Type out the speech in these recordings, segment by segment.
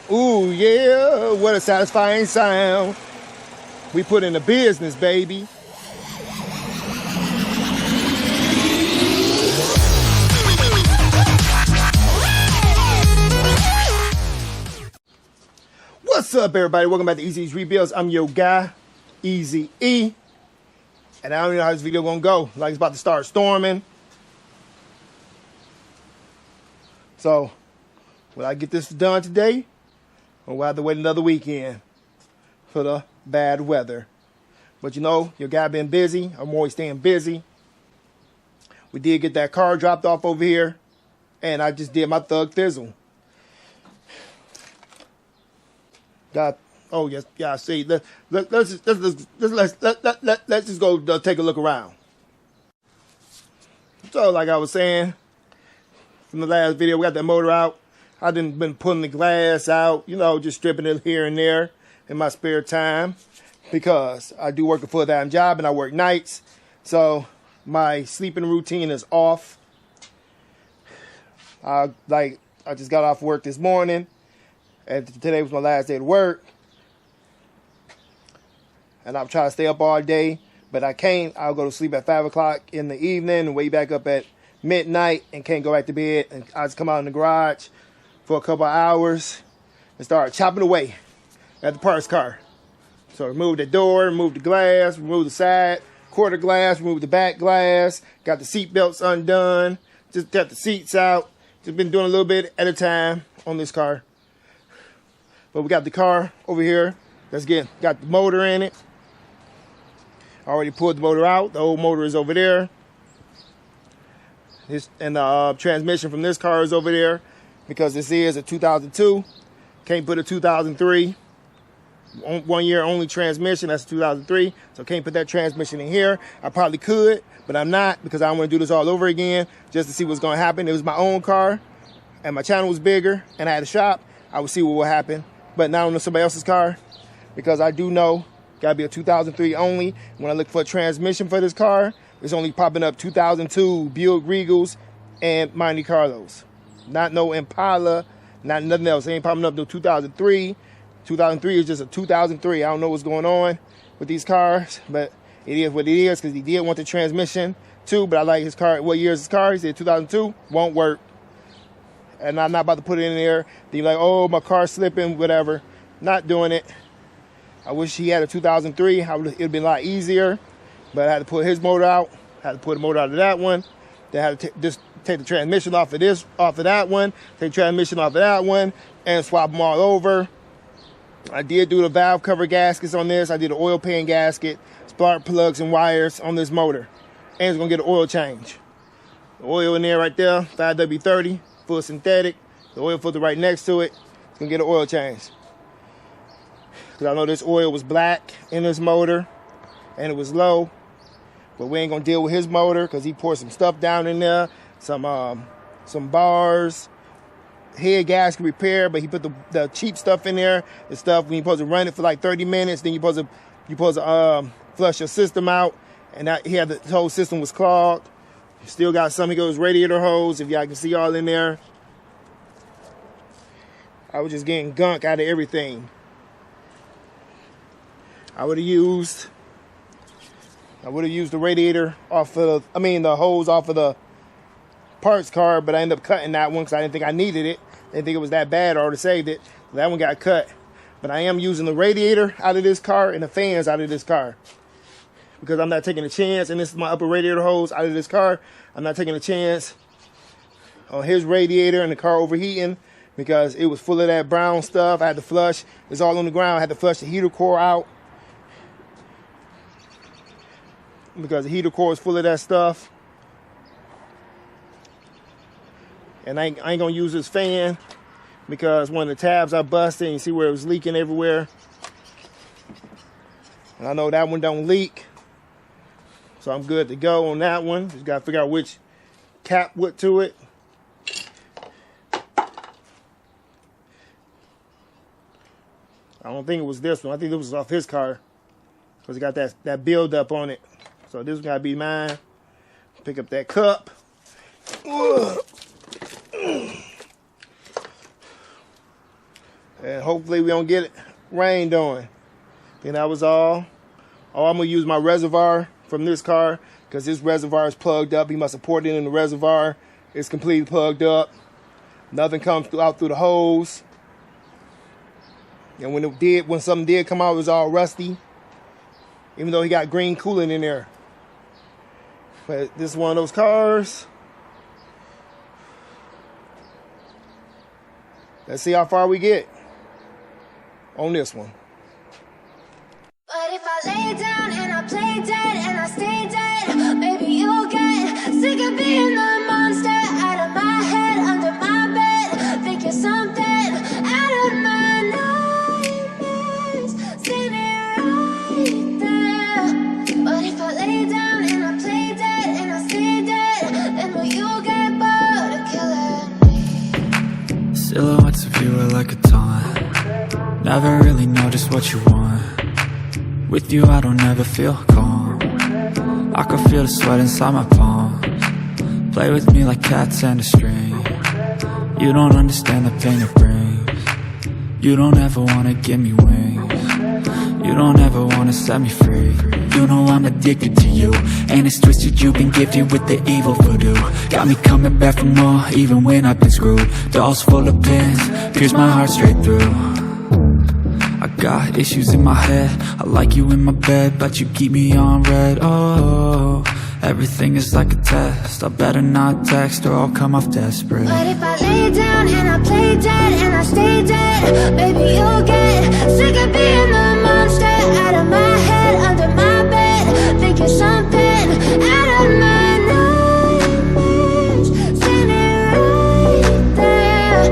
Ooh, yeah, what a satisfying sound. We put in the business, baby. What's up, everybody? Welcome back to Easy's Rebuilds. I'm your guy, Easy E. And I don't even know how this video gonna go. Like, it's about to start storming. So, will I get this done today? Or will I have to wait another weekend for the bad weather? But you know, your guy been busy. I'm always staying busy. We did get that car dropped off over here. And I just did my thug thizzle. Oh yes, yeah. I see. Let's just go take a look around. So, like I was saying from the last video, we got that motor out. I done been pulling the glass out, you know, just stripping it here and there in my spare time because I do work a full-time job and I work nights, so my sleeping routine is off. I just got off work this morning. And today was my last day to work. And I'm trying to stay up all day. But I can't. I'll go to sleep at 5 o'clock in the evening and wake back up at midnight and can't go back to bed. And I just come out in the garage for a couple of hours and start chopping away at the parts car. So remove the door, remove the glass, remove the side quarter glass, remove the back glass. Got the seat belts undone. Just got the seats out. Just been doing a little bit at a time on this car. But we got the car over here. Got the motor in it. I already pulled the motor out. The old motor is over there. And the transmission from this car is over there because this is a 2002. Can't put a 2003. 1 year only transmission. That's a 2003. So can't put that transmission in here. I probably could, but I'm not because I want to do this all over again just to see what's going to happen. It was my own car and my channel was bigger and I had a shop. I would see what would happen. But not on somebody else's car, because I do know gotta be a 2003 only. When I look for a transmission for this car, it's only popping up 2002 Buick Regals and Monte Carlos. Not no Impala, not nothing else. It ain't popping up no 2003. 2003 is just a 2003. I don't know what's going on with these cars, but it is what it is because he did want the transmission too. But I like his car. What year is his car? He said 2002. Won't work. And I'm not about to put it in there. Then you're like, oh, my car's slipping, whatever. Not doing it. I wish he had a 2003. It would have been a lot easier. But I had to put his motor out. I had to put the motor out of that one. Then I had to just take the transmission off of that one. Take the transmission off of that one. And swap them all over. I did do the valve cover gaskets on this. I did an oil pan gasket, spark plugs and wires on this motor. And it's going to get an oil change. The oil in there right there, 5W30. Full synthetic, the oil filter right next to it. It's gonna get an oil change. Because I know this oil was black in this motor and it was low. But we ain't gonna deal with his motor because he poured some stuff down in there, some bars, head gasket repair, but he put the cheap stuff in there. The stuff when you're supposed to run it for like 30 minutes, then you're supposed to flush your system out, and the whole system was clogged. Still got some of those radiator hose, if y'all can see all in there. I was just getting gunk out of everything. I would have used the radiator off of the hose off of the parts car, but I ended up cutting that one because I didn't think I needed it. I didn't think it was that bad, or I would have saved it. That one got cut. But I am using the radiator out of this car and the fans out of this car. Because I'm not taking a chance, and this is my upper radiator hose out of this car. I'm not taking a chance on his radiator and the car overheating because it was full of that brown stuff. I had to flush. It's all on the ground. I had to flush the heater core out because the heater core is full of that stuff. And I ain't going to use this fan because one of the tabs I busted, and you see where it was leaking everywhere. And I know that one don't leak. So I'm good to go on that one. Just got to figure out which cap went to it. I don't think it was this one. I think it was off his car. Because it got that build up on it. So this one got to be mine. Pick up that cup. And hopefully we don't get rained on. Then that was all. Oh, I'm going to use my reservoir from this car because this reservoir is plugged up. He must have poured it in the reservoir. It's completely plugged up. Nothing comes out through the hose. And when something did come out, it was all rusty. Even though he got green coolant in there. But this is one of those cars. Let's see how far we get on this one. But if I lay down and I play dead and I stay dead, maybe you'll get sick of being the monster out of my head, under my bed. Think you're something out of my nightmares, standing right there. But if I lay down and I play dead and I stay dead, then will you get bored of killing me? Silhouettes of you are like a taunt. Never really know just what you want. With you I don't ever feel calm. I can feel the sweat inside my palms. Play with me like cats and a string. You don't understand the pain it brings. You don't ever wanna give me wings. You don't ever wanna set me free. You know I'm addicted to you, and it's twisted you've been gifted with the evil voodoo. Got me coming back for more, even when I've been screwed. Dolls full of pins, pierce my heart straight through. I got issues in my head. I like you in my bed, but you keep me on red. Oh, everything is like a test. I better not text or I'll come off desperate. But if I lay down and I play dead and I stay dead, maybe you'll get sick of being the monster out of my head, under my bed. Think you're something out of my nightmares, standing right there.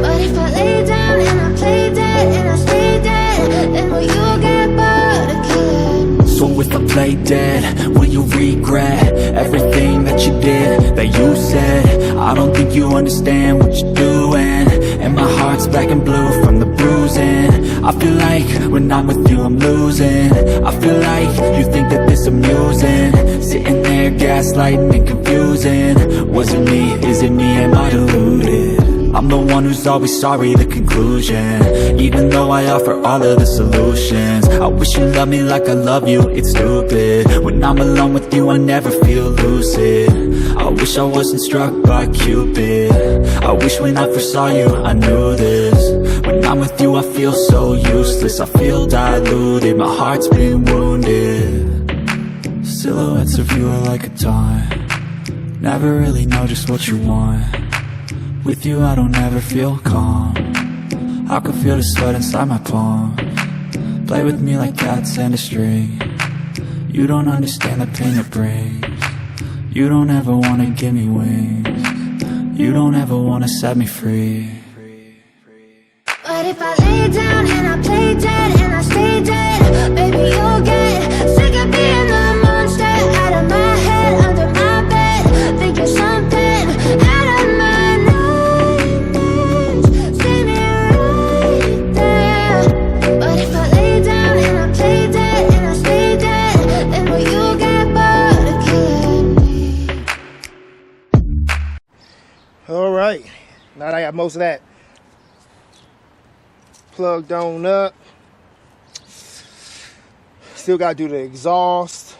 But if I lay down and I play dead and I stay dead, then will you get bored of killing me? So if I play dead, will you regret everything that you did, that you said? I don't think you understand what you're doing, and my heart's black and blue from the bruising. I feel like when I'm with you I'm losing. I feel like you think that this amusing, sitting there gaslighting and confusing. Was it me? Is it me? Am I deluded? I'm the one who's always sorry, the conclusion. Even though I offer all of the solutions, I wish you loved me like I love you, it's stupid. When I'm alone with you I never feel lucid. I wish I wasn't struck by Cupid. I wish when I first saw you I knew this. When I'm with you I feel so useless. I feel diluted, my heart's been wounded. Silhouettes of you are like a taunt. Never really know just what you want. With you I don't ever feel calm. I can feel the sweat inside my palms. Play with me like cats and a string. You don't understand the pain it brings. You don't ever wanna give me wings. You don't ever wanna set me free. But if I lay down and I play dead and I stay dead, maybe you'll get sick of being the monster out of my head, under my bed. Think you're something out of my nightmares, standing right there. But if I lay down and I play dead and I stay dead, then will you get bored of killing me? All right. Now that I got most of that plugged on up. Still got to do the exhaust,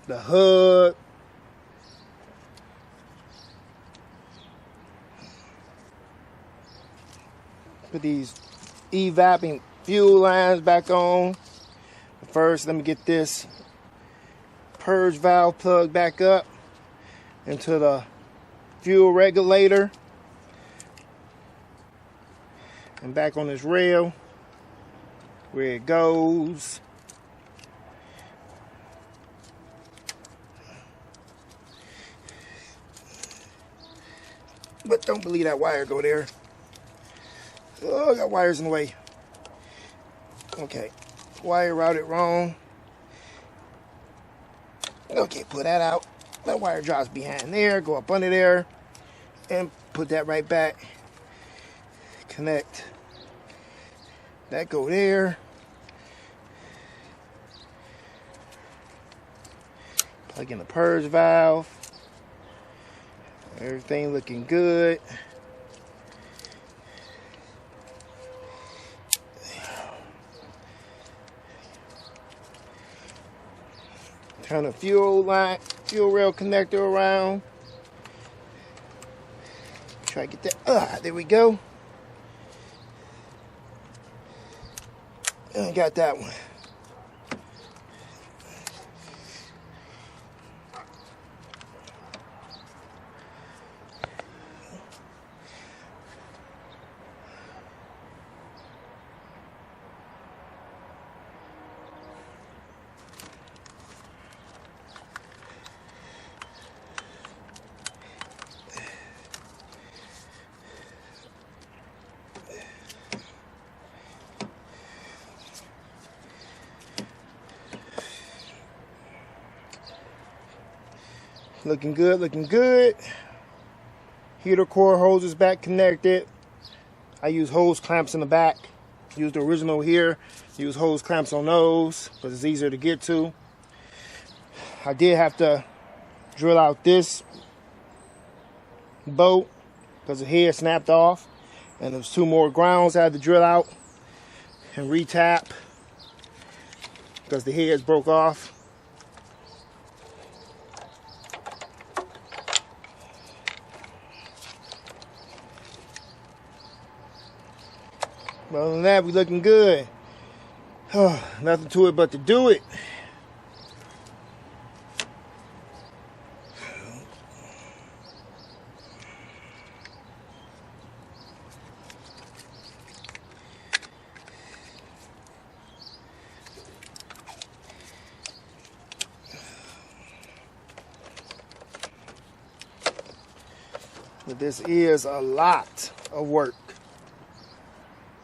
the hood. Put these evap and fuel lines back on. First, let me get this purge valve plugged back up into the fuel regulator. And back on this rail where it goes. But don't believe that wire go there. Oh, I got wires in the way. Okay, wire routed wrong. Okay, pull that out. That wire drops behind there, go up under there, and put that right back. Connect that, go there, plug in the purge valve. Everything looking good. Turn the fuel rail connector around. Try to get that. There we go. I got that one. Looking good, looking good. Heater core hoses back connected. I use hose clamps in the back. Use the original here. Use hose clamps on those because it's easier to get to. I did have to drill out this bolt because the head snapped off. And there's 2 more grounds I had to drill out and retap because the heads broke off. But other than that, we looking good. Nothing to it but to do it. But this is a lot of work.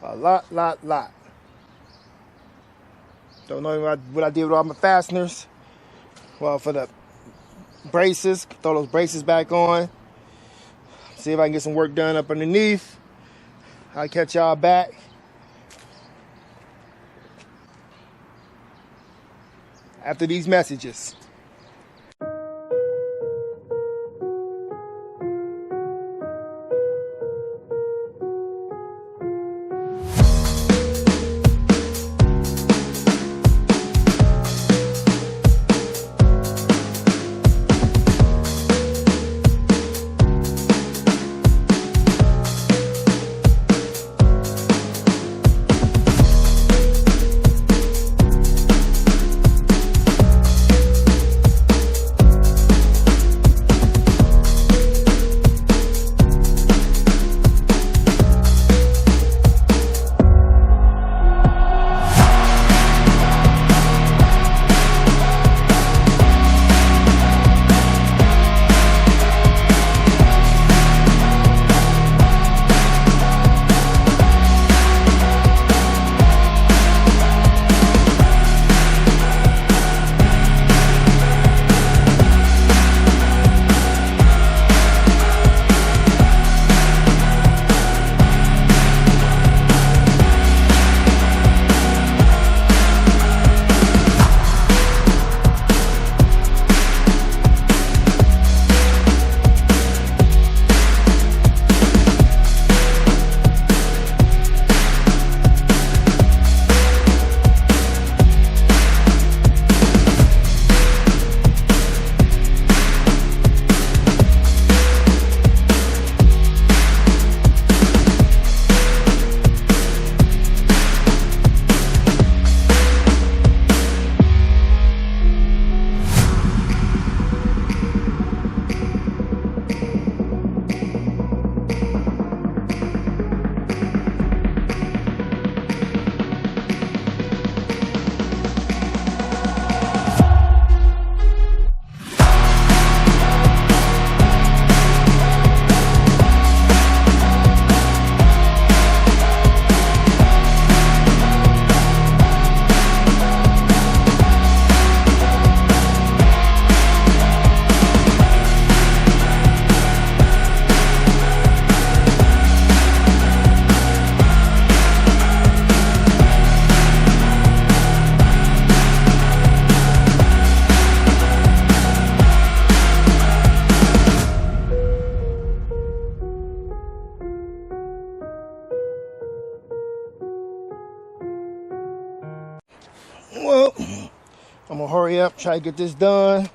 A lot. Don't know what I did with all my fasteners. Well, for the braces, throw those braces back on. See if I can get some work done up underneath. I'll catch y'all back. After these messages. I'm gonna hurry up, try to get this done,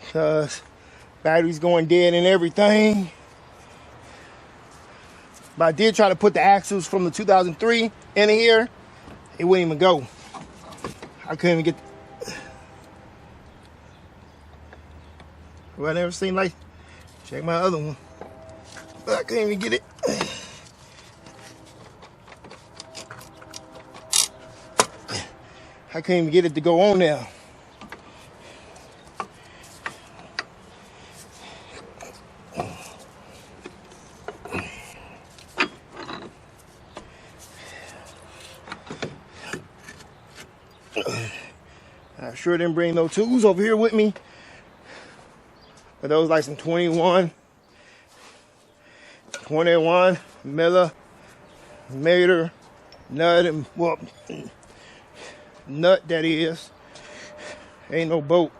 because battery's going dead and everything. But I did try to put the axles from the 2003 in here. It wouldn't even go. I couldn't even get. Well, I never seen like. Check my other one. But I couldn't even get it. I couldn't even get it to go on there. I sure didn't bring no tools over here with me. But those like some 21 millimeter nut, and well, nut that is. Ain't no bolt.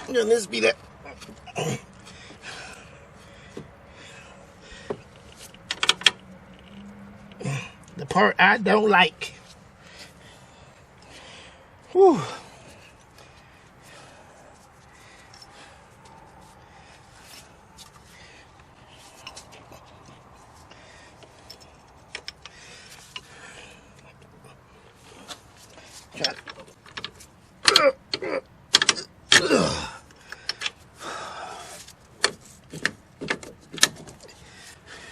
And this be that. The part I don't like. Whew.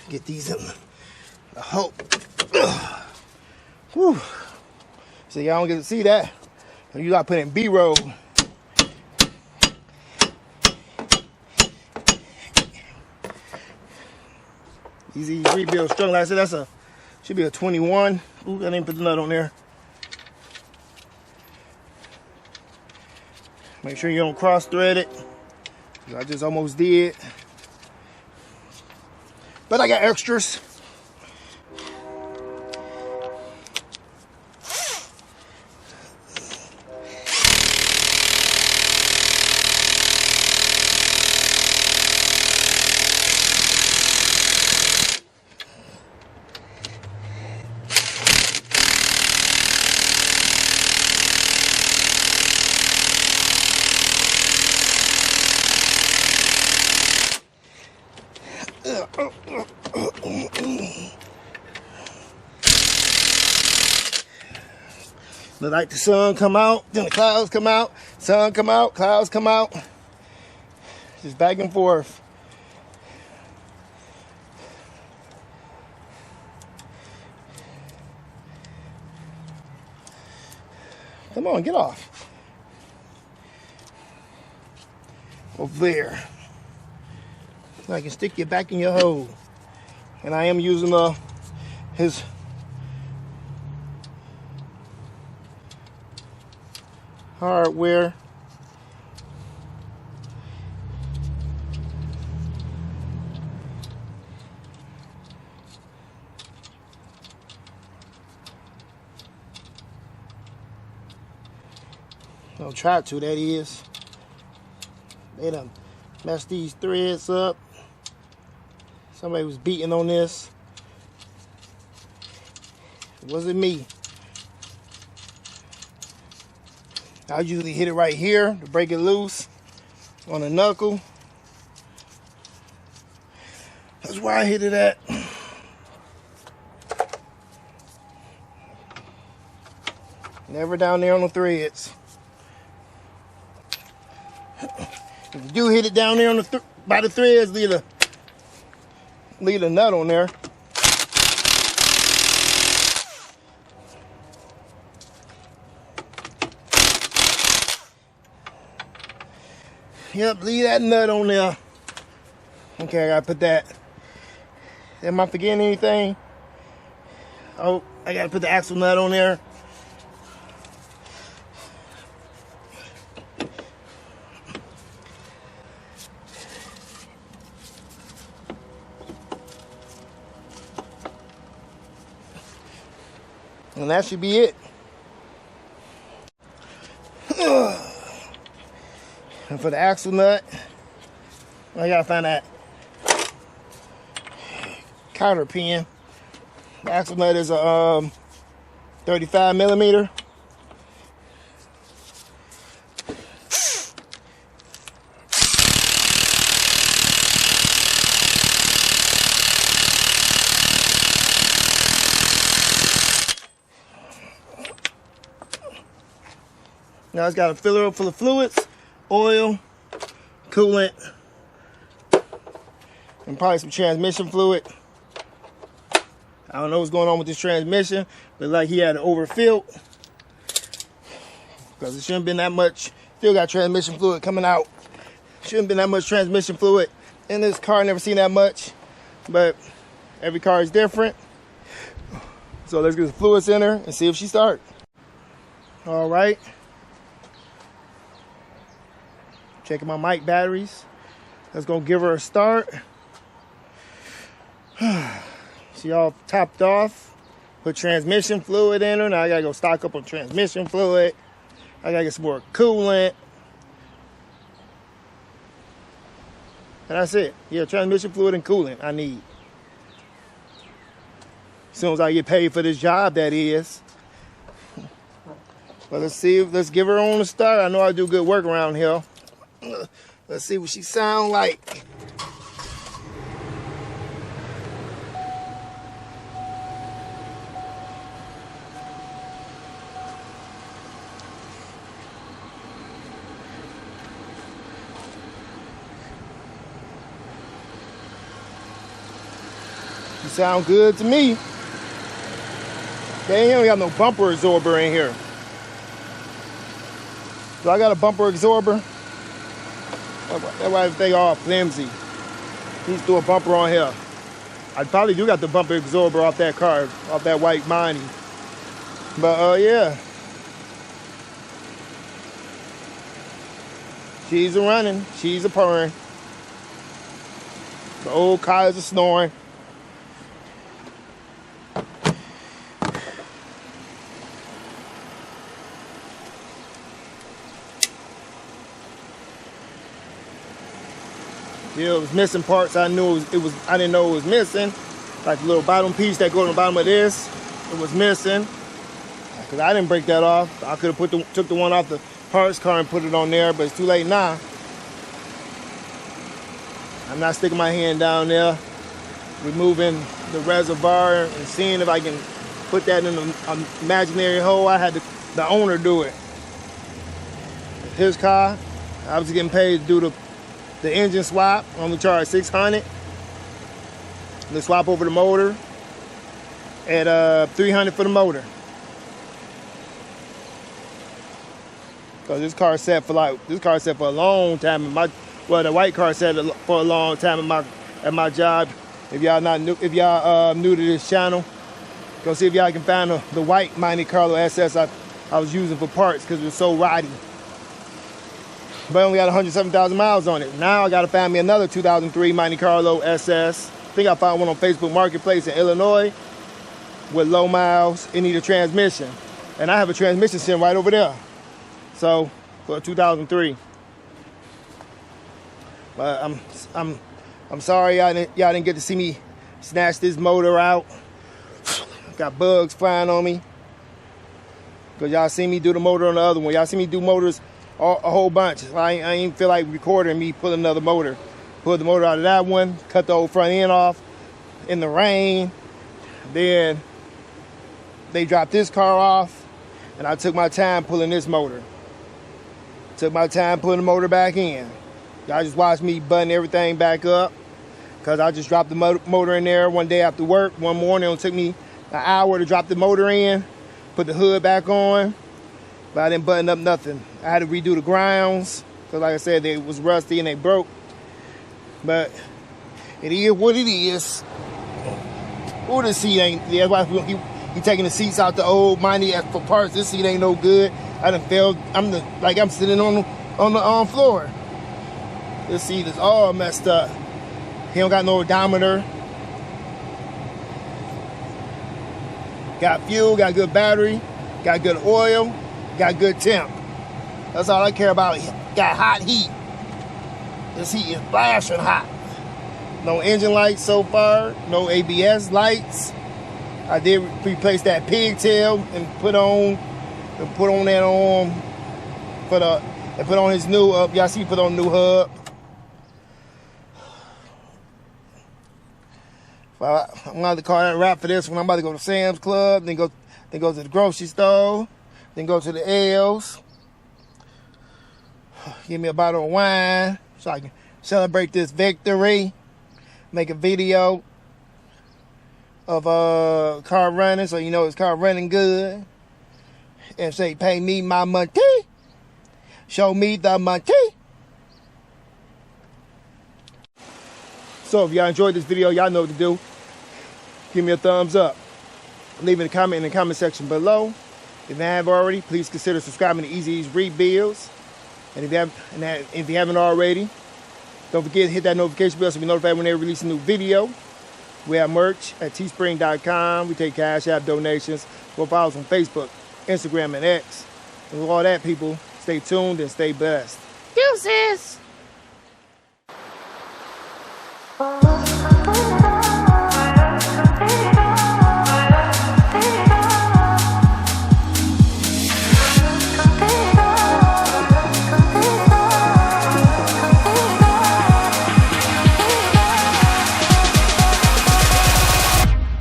Get these in the hole. Whew. So y'all don't get to see that. You gotta put in B-roll. Easy rebuild strung. Like I said, should be a 21. Ooh, I didn't put the nut on there. Make sure you don't cross thread it. I just almost did. But I got extras. Look like the sun come out, then the clouds come out, sun come out, clouds come out. Just back and forth. Come on, get off. Over there. So I can stick you back in your hole. And I am using his hardware. Don't try to, that is. They done messed these threads up. Somebody was beating on this. It wasn't me. I usually hit it right here to break it loose on the knuckle. That's where I hit it at. Never down there on the threads. If you do hit it down there on by the threads, leave a nut on there. Yep, leave that nut on there. Okay, I gotta put that. Am I forgetting anything? Oh, I gotta put the axle nut on there. And that should be it. And for the axle nut, I gotta find that counter pin. The axle nut is a 35 millimeter. Now it's got a filler up full of fluids, oil, coolant, and probably some transmission fluid. I don't know what's going on with this transmission, but like he had it overfilled because it shouldn't have been that much. Still got transmission fluid coming out. Shouldn't have been that much transmission fluid in this car. Never seen that much, but every car is different. So let's get the fluids in her and see if she starts. All right. Checking my mic batteries. Let's go give her a start. She all topped off. Put transmission fluid in her. Now I gotta go stock up on transmission fluid. I gotta get some more coolant. And that's it. Yeah, transmission fluid and coolant I need. As soon as I get paid for this job, that is. But let's give her on a start. I know I do good work around here. Let's see what she sound like. You sound good to me. They ain't got no bumper absorber in here. Do I got a bumper absorber? That's why they all flimsy. Needs to do a bumper on here. I probably do got the bumper absorber off that car, off that white Monte. But yeah. She's a running, she's a purring. The old cars are snoring. Yeah, it was missing parts. I knew it was. I didn't know it was missing. Like the little bottom piece that goes on the bottom of this, it was missing. Cause I didn't break that off. I could have took the one off the parts car and put it on there, but it's too late now. I'm not sticking my hand down there, removing the reservoir and seeing if I can put that in an imaginary hole. I had the owner do it. His car. I was getting paid to do the engine swap. Only charged $600. The swap over the motor at $300 for the motor. Cause this car set for a long time. The white car set for a long time at my job. If y'all new to this channel, go see if y'all can find the white Monte Carlo SS I was using for parts because it was so roddy. But I only got 107,000 miles on it. Now I got to find me another 2003 Monte Carlo SS. I think I found one on Facebook Marketplace in Illinois with low miles. It need a transmission, and I have a transmission sitting right over there. So for a 2003. But I'm sorry y'all didn't get to see me snatch this motor out. Got bugs flying on me. Cause y'all seen me do the motor on the other one. Y'all see me do motors a whole bunch. I ain't feel like recording me pulling another motor. Pulled the motor out of that one, cut the old front end off in the rain. Then they dropped this car off, and I took my time pulling this motor. Took my time pulling the motor back in. Y'all just watched me button everything back up, because I just dropped the motor in there one day after work. One morning, it took me an hour to drop the motor in, put the hood back on, but I didn't button up nothing. I had to redo the grounds, because like I said, they was rusty and they broke. But it is what it is. Oh, the seat ain't, that's why he taking the seats out the old Monte for parts. This seat ain't no good. I done failed. I'm sitting on the floor. This seat is all messed up. He don't got no odometer. Got fuel, got good battery, got good oil, got good temp. That's all I care about. Got hot heat. This heat is blasting hot. No engine lights so far. No ABS lights. I did replace that pigtail and put on that on for the and put on his new y'all see put on new hub. Well, I'm gonna have to call that a wrap for this one. I'm about to go to Sam's Club, then go to the grocery store, then go to the L's. Give me a bottle of wine so I can celebrate this victory. Make a video of car running so you know his car running good. And say, pay me my money. Show me the money. So if y'all enjoyed this video, y'all know what to do. Give me a thumbs up. Leave a comment in the comment section below. If you haven't already, please consider subscribing to Easy's Rebuilds. And if you haven't already, don't forget to hit that notification bell so you'll be notified when they release a new video. We have merch at teespring.com. We take Cash App donations. Go follow us on Facebook, Instagram, and X. And with all that, people, stay tuned and stay blessed. Deuces!